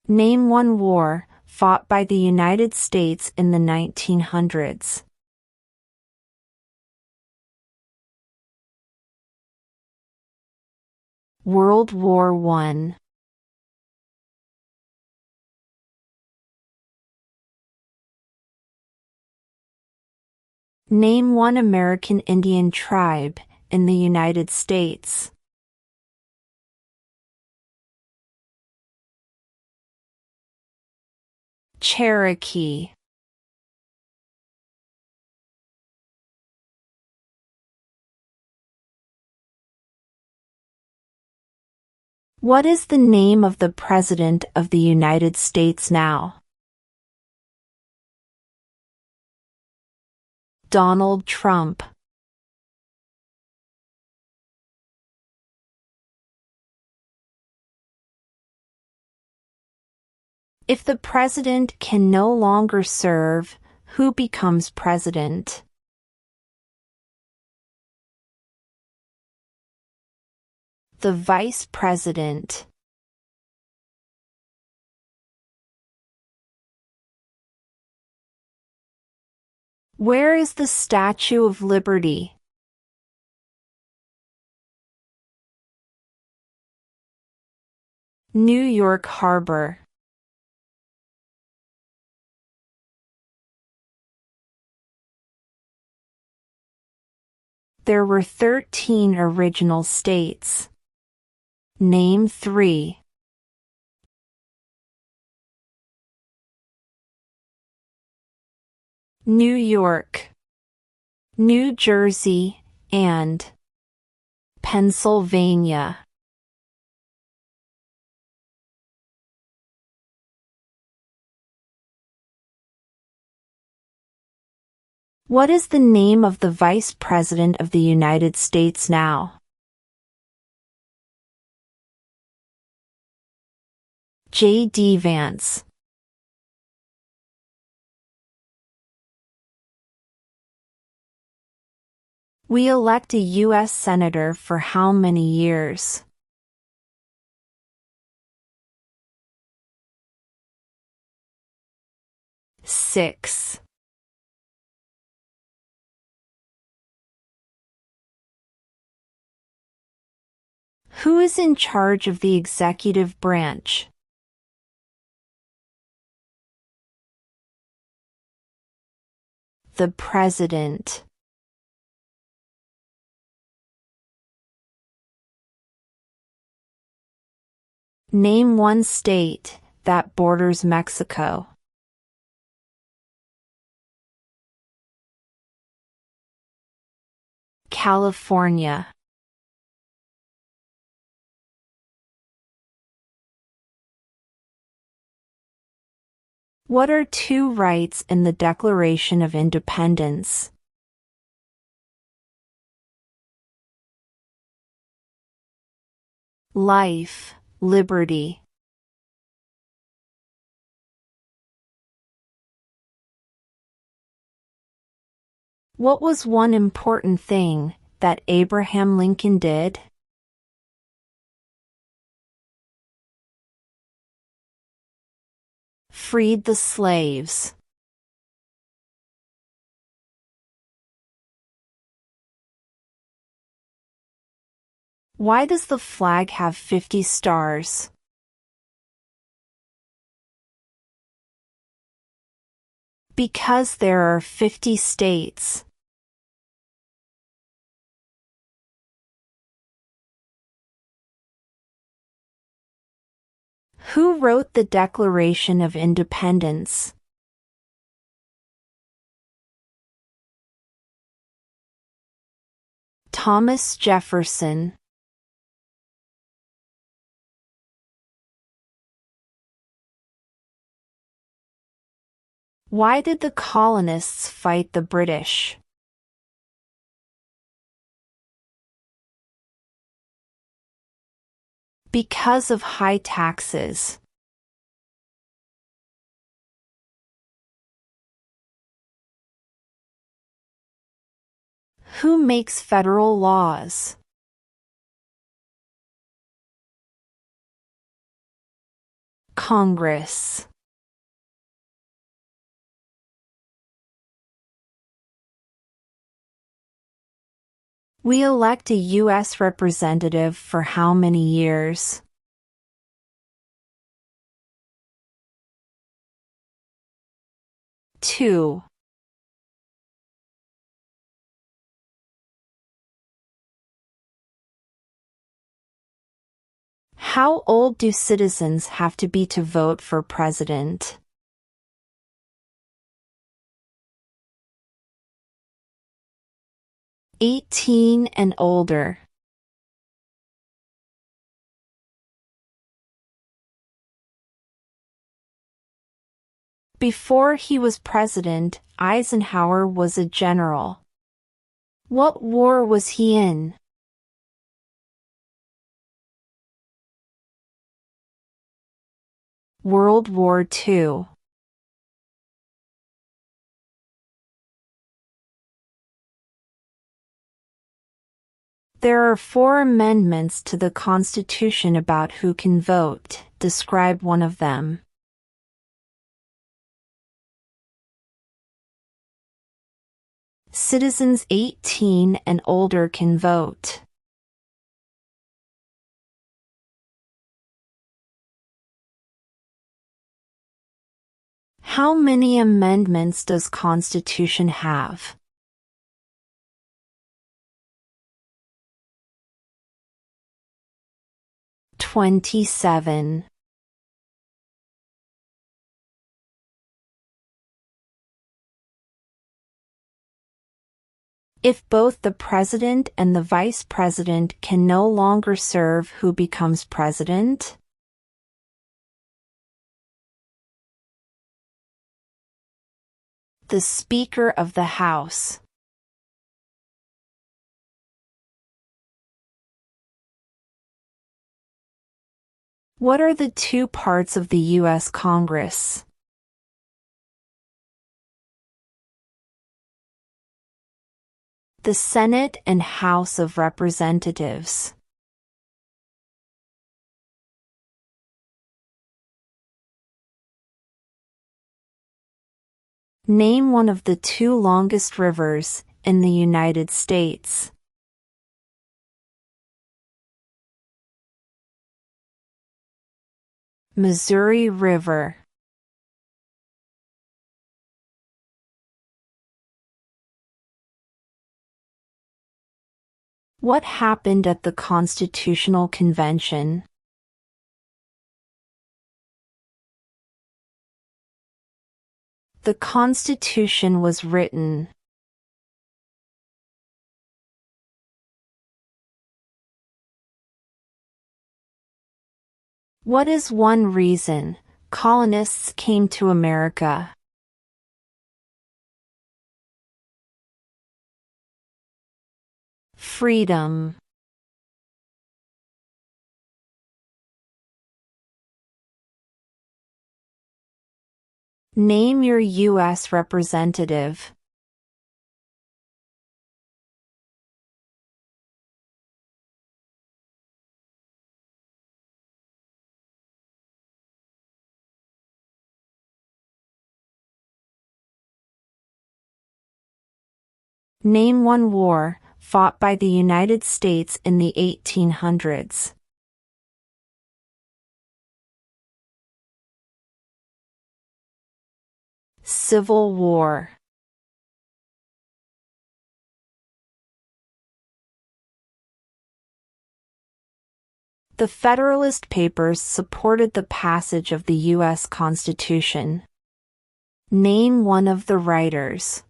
Name one war fought by the United States in the 1900s. World War I. Name one American Indian tribe in the United States. Cherokee. What is the name of the President of the United States now? Donald Trump. If the president can no longer serve, who becomes president? The vice president. Where is the Statue of Liberty? New York Harbor. There were 13 original states. Name 3. New York, New Jersey, and Pennsylvania. What is the name of the Vice President of the United States now? J.D. Vance. We elect a U.S. Senator for how many years? 6. Who is in charge of the executive branch? The President. Name one state that borders Mexico. California. What are 2 rights in the Declaration of Independence? Life, liberty. What was one important thing that Abraham Lincoln did? Freed the slaves. Why does the flag have 50 stars? Because there are 50 states. Who wrote the Declaration of Independence? Thomas Jefferson. Why did the colonists fight the British? Because of high taxes. Who makes federal laws? Congress. We elect a U.S. representative for how many years? 2. How old do citizens have to be to vote for president? 18 and older. Before he was president, Eisenhower was a general. What war was he in? World War II. There are 4 amendments to the Constitution about who can vote. Describe one of them. Citizens 18 and older can vote. How many amendments does Constitution have? 27. If both the president and the vice president can no longer serve, who becomes president? The Speaker of the House. What are the 2 parts of the U.S. Congress? The Senate and House of Representatives. Name one of the 2 longest rivers in the United States. Missouri River. What happened at the Constitutional Convention? The Constitution was written. What is one reason colonists came to America? Freedom. Name your U.S. representative. Name one war fought by the United States in the 1800s. Civil War. The Federalist Papers supported the passage of the U.S. Constitution. Name one of the writers.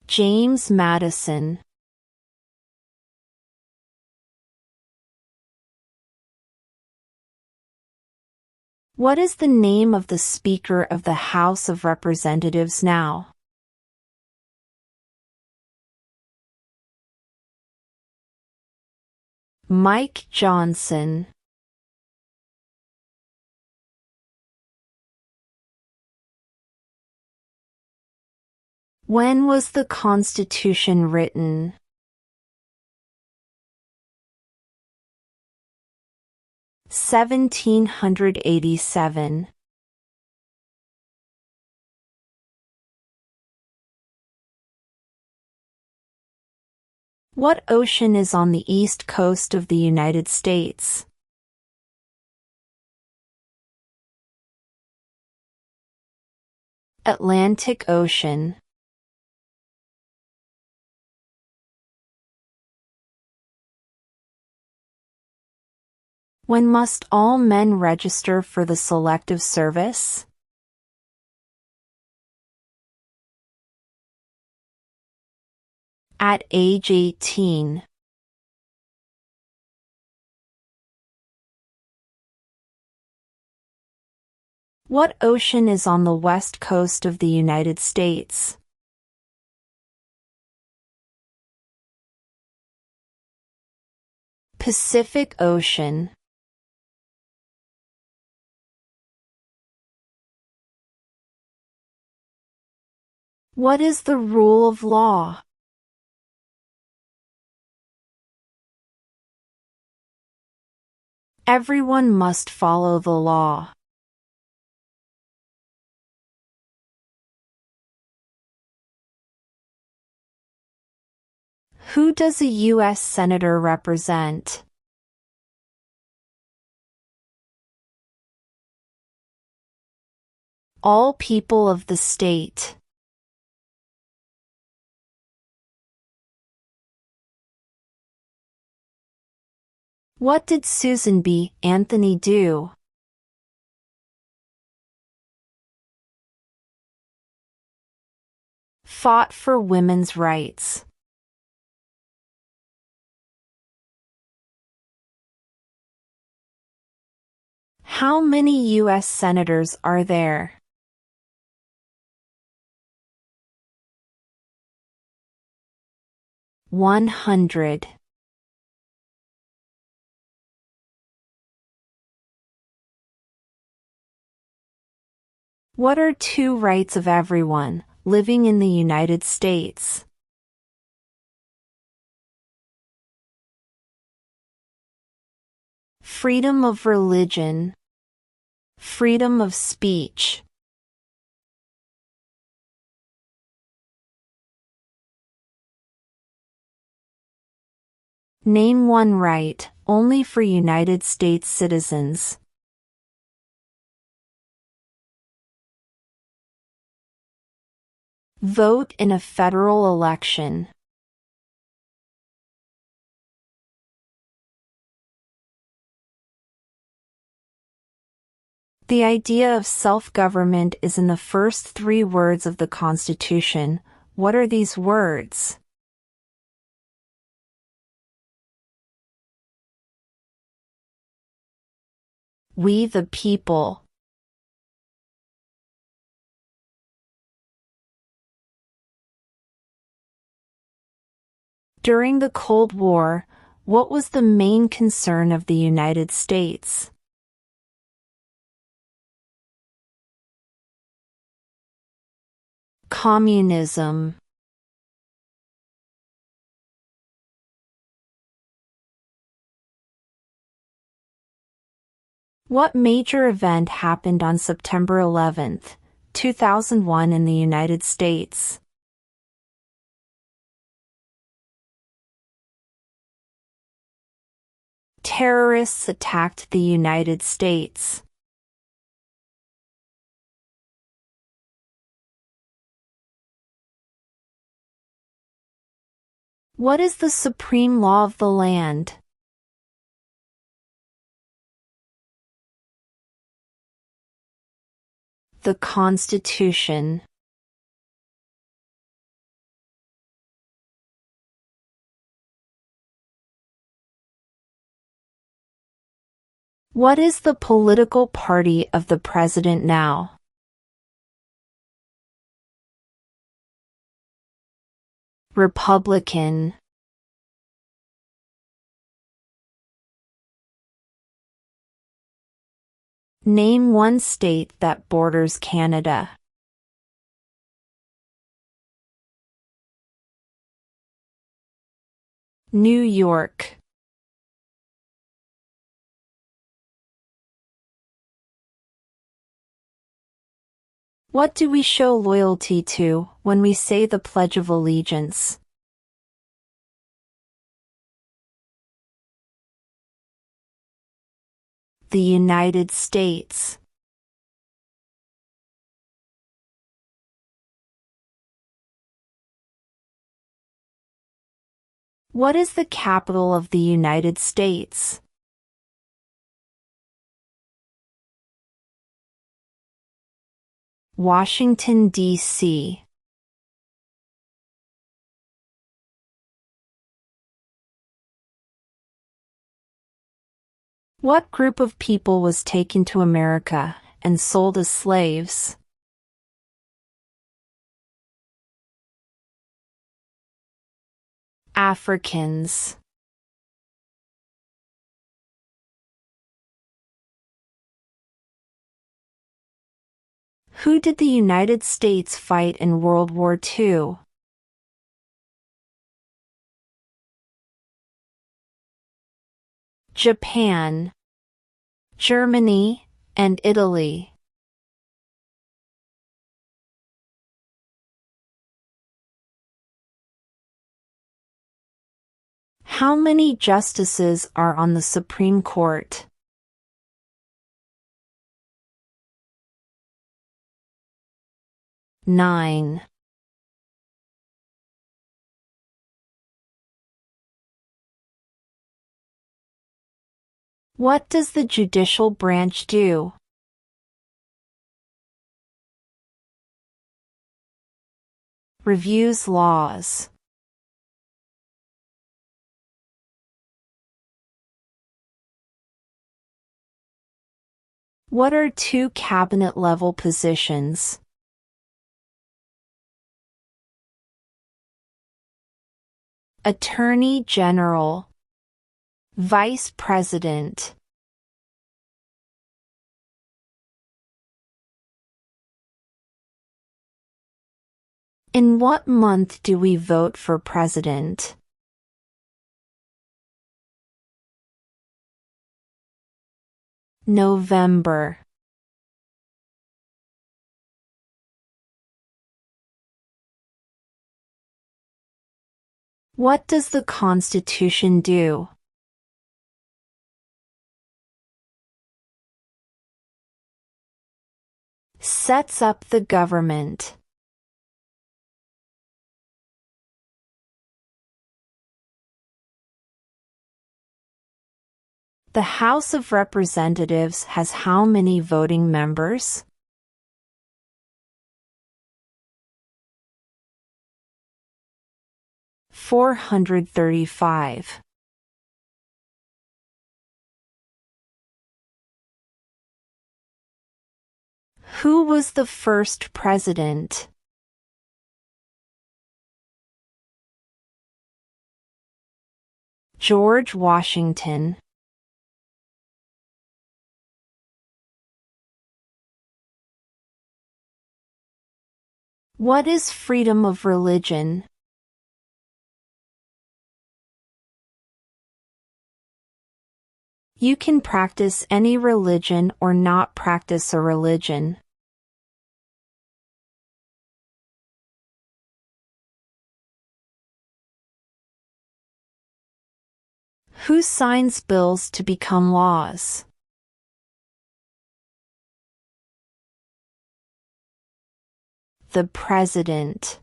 James Madison. What is the name of the Speaker of the House of Representatives now? Mike Johnson. When was the Constitution written? 1787. What ocean is on the east coast of the United States? Atlantic Ocean. When must all men register for the Selective Service? At age 18. What ocean is on the west coast of the United States? Pacific Ocean. What is the rule of law? Everyone must follow the law. Who does a U.S. Senator represent? All people of the state. What did Susan B. Anthony do? Fought for women's rights. How many U.S. senators are there? "100. What are two rights of everyone living in the United States? Freedom of religion. Freedom of speech. Name one right, only for United States citizens. Vote in a federal election. The idea of self-government is in the first three words of the Constitution. What are these words? We the people. During the Cold War, what was the main concern of the United States? Communism. What major event happened on September 11, 2001 in the United States? Terrorists attacked the United States. What is the supreme law of the land? The Constitution. What is the political party of the president now? Republican. Name one state that borders Canada. New York. What do we show loyalty to when we say the Pledge of Allegiance? The United States. What is the capital of the United States? Washington, D.C. What group of people was taken to America and sold as slaves? Africans. Who did the United States fight in World War II? Japan, Germany, and Italy. How many justices are on the Supreme Court? 9. What does the judicial branch do? Reviews laws. What are two cabinet-level positions? Attorney General, Vice President. In what month do we vote for president? November. What does the Constitution do? Sets up the government. The House of Representatives has how many voting members? 435. Who was the first president? George Washington. What is freedom of religion? You can practice any religion or not practice a religion. Who signs bills to become laws? The President.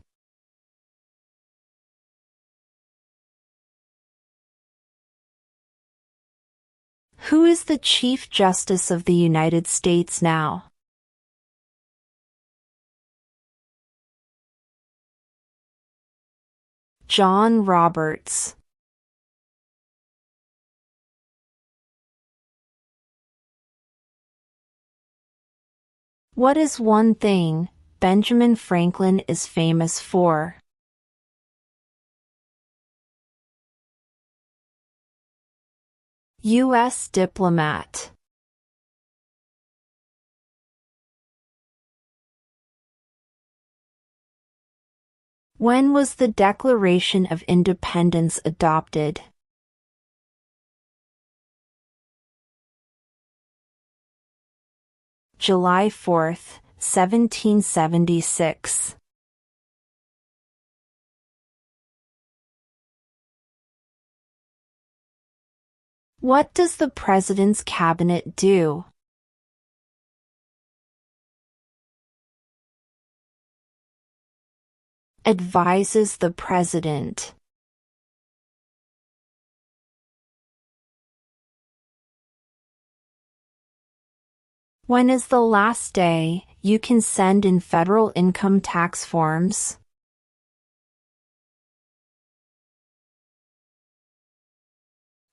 Who is the Chief Justice of the United States now? John Roberts. What is one thing Benjamin Franklin is famous for? U.S. diplomat. When was the Declaration of Independence adopted? July 4, 1776. What does the President's Cabinet do? Advises the President. When is the last day you can send in federal income tax forms?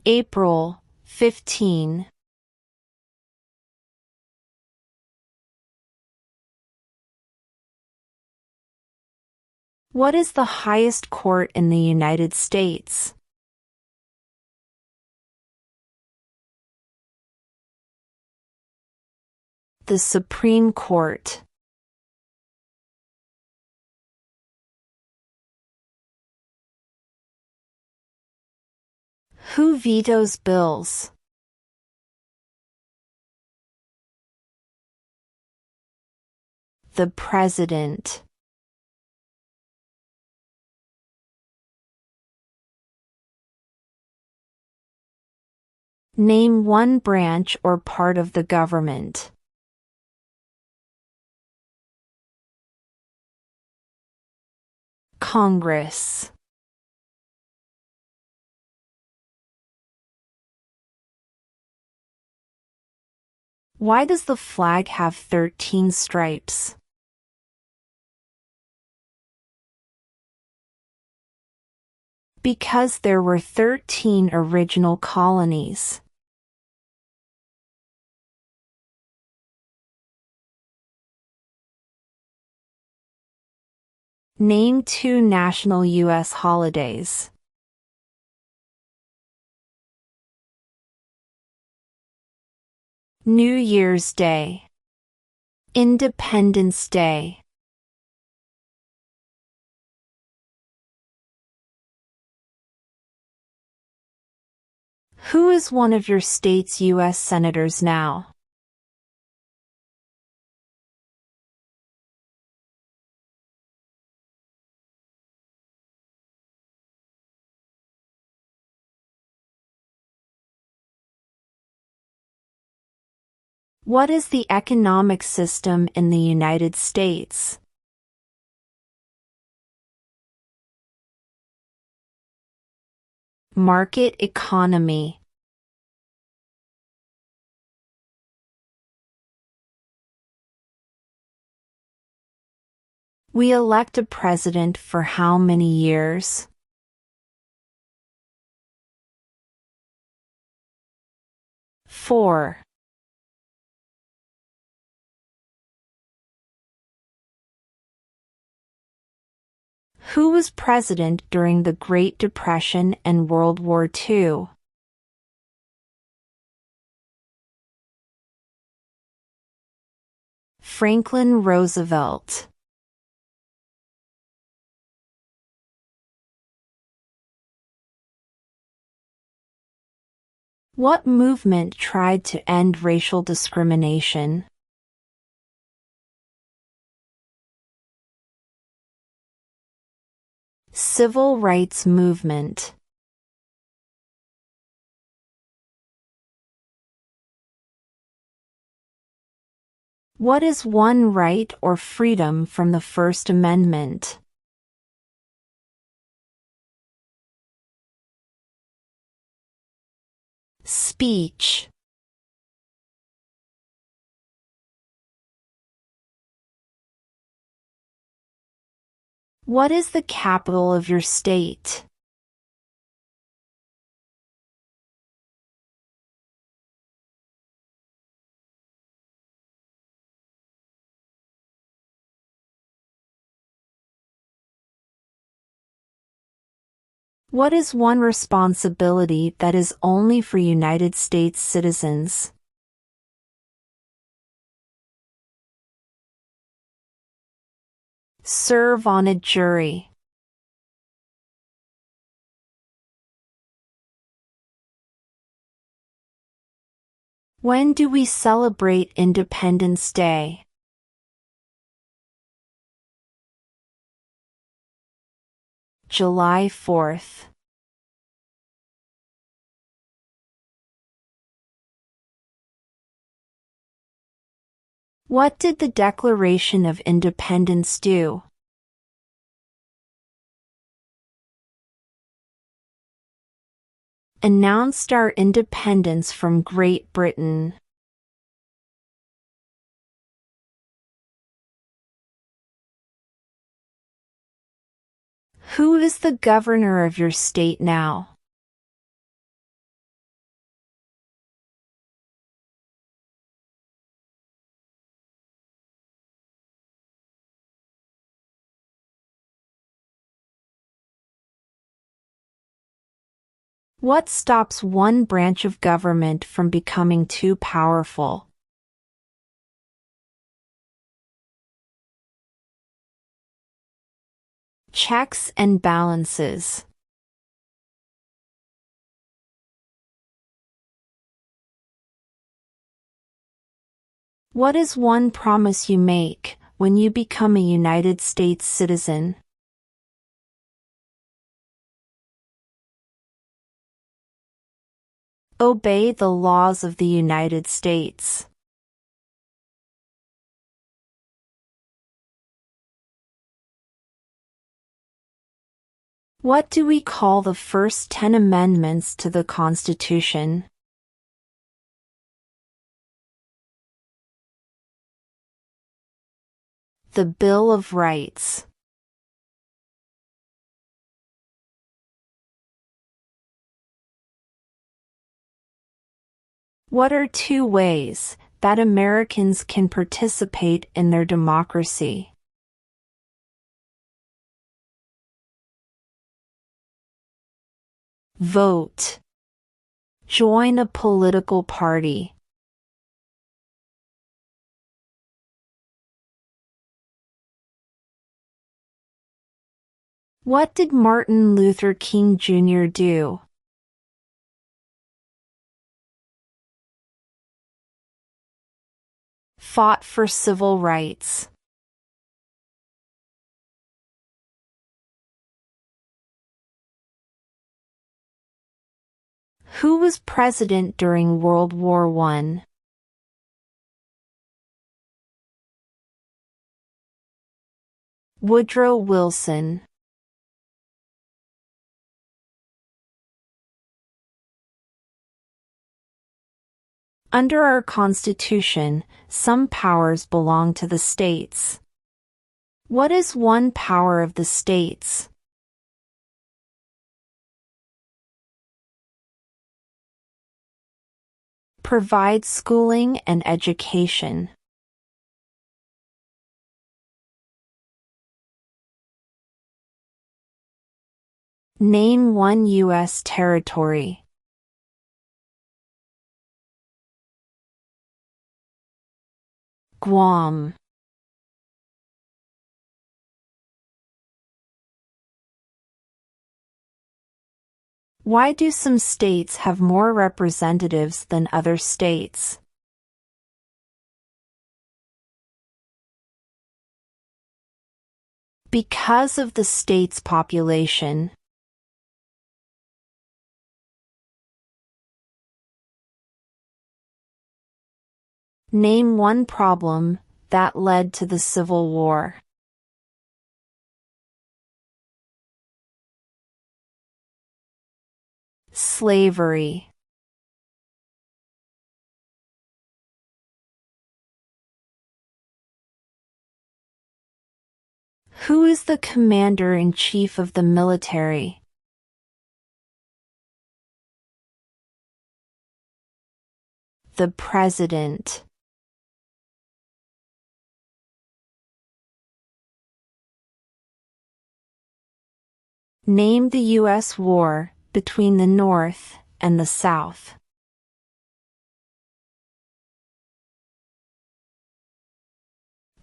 April 15. What is the highest court in the United States? The Supreme Court. Who vetoes bills? The President. Name one branch or part of the government. Congress. Why does the flag have 13 stripes? Because there were 13 original colonies. Name two national U.S. holidays. New Year's Day. Independence Day. Who is one of your state's U.S. senators now? What is the economic system in the United States? Market economy. We elect a president for how many years? 4. Who was president during the Great Depression and World War II? Franklin Roosevelt. What movement tried to end racial discrimination? Civil rights movement. What is one right or freedom from the First Amendment? Speech. What is the capital of your state? What is one responsibility that is only for United States citizens? Serve on a jury. When do we celebrate Independence Day? July 4th. What did the Declaration of Independence do? Announced our independence from Great Britain. Who is the governor of your state now? What stops one branch of government from becoming too powerful? Checks and balances. What is one promise you make when you become a United States citizen? Obey the laws of the United States. What do we call the first 10 amendments to the Constitution? The Bill of Rights. What are 2 ways that Americans can participate in their democracy? Vote. Join a political party. What did Martin Luther King Jr. do? Fought for civil rights. Who was president during World War I? Woodrow Wilson. Under our Constitution, some powers belong to the states. What is one power of the states? Provide schooling and education. Name one U.S. territory. Guam. Why do some states have more representatives than other states? Because of the state's population. Name one problem that led to the Civil War. Slavery. Who is the commander-in-chief of the military? The president. Name the U.S. war between the North and the South.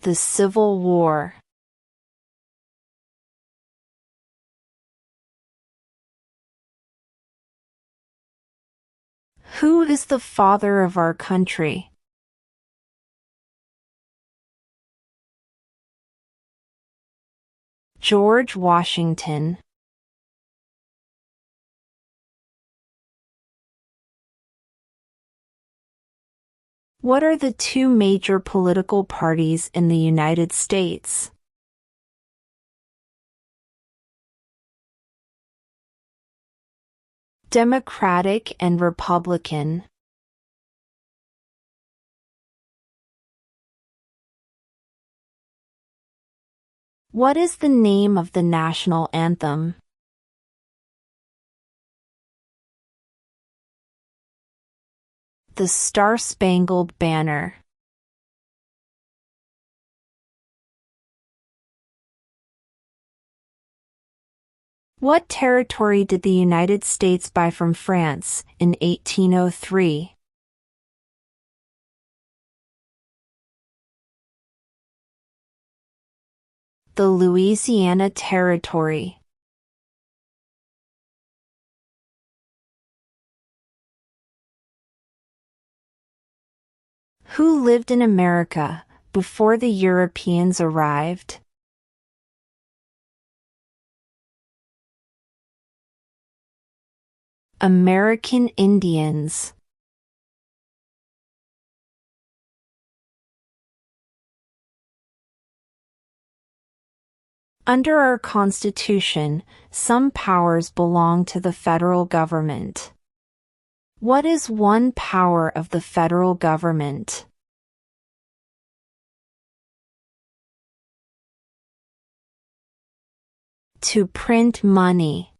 The Civil War. Who is the father of our country? George Washington. What are the two major political parties in the United States? Democratic and Republican. What is the name of the national anthem? The Star-Spangled Banner. What territory did the United States buy from France in 1803? The Louisiana Territory. Who lived in America before the Europeans arrived? American Indians. Under our Constitution, some powers belong to the federal government. What is one power of the federal government? To print money.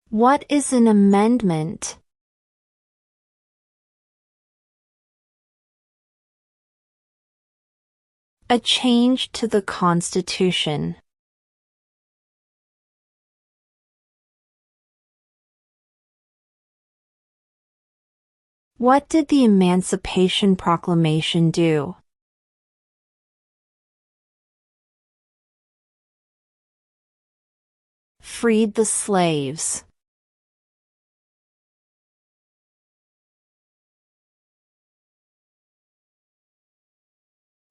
What is an amendment? A change to the Constitution. What did the Emancipation Proclamation do? Freed the slaves.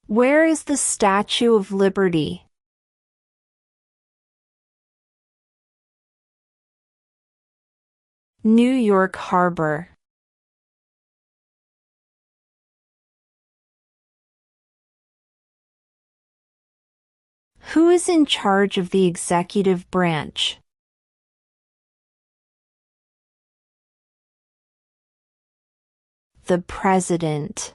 Where is the Statue of Liberty? New York Harbor. Who is in charge of the executive branch? The President.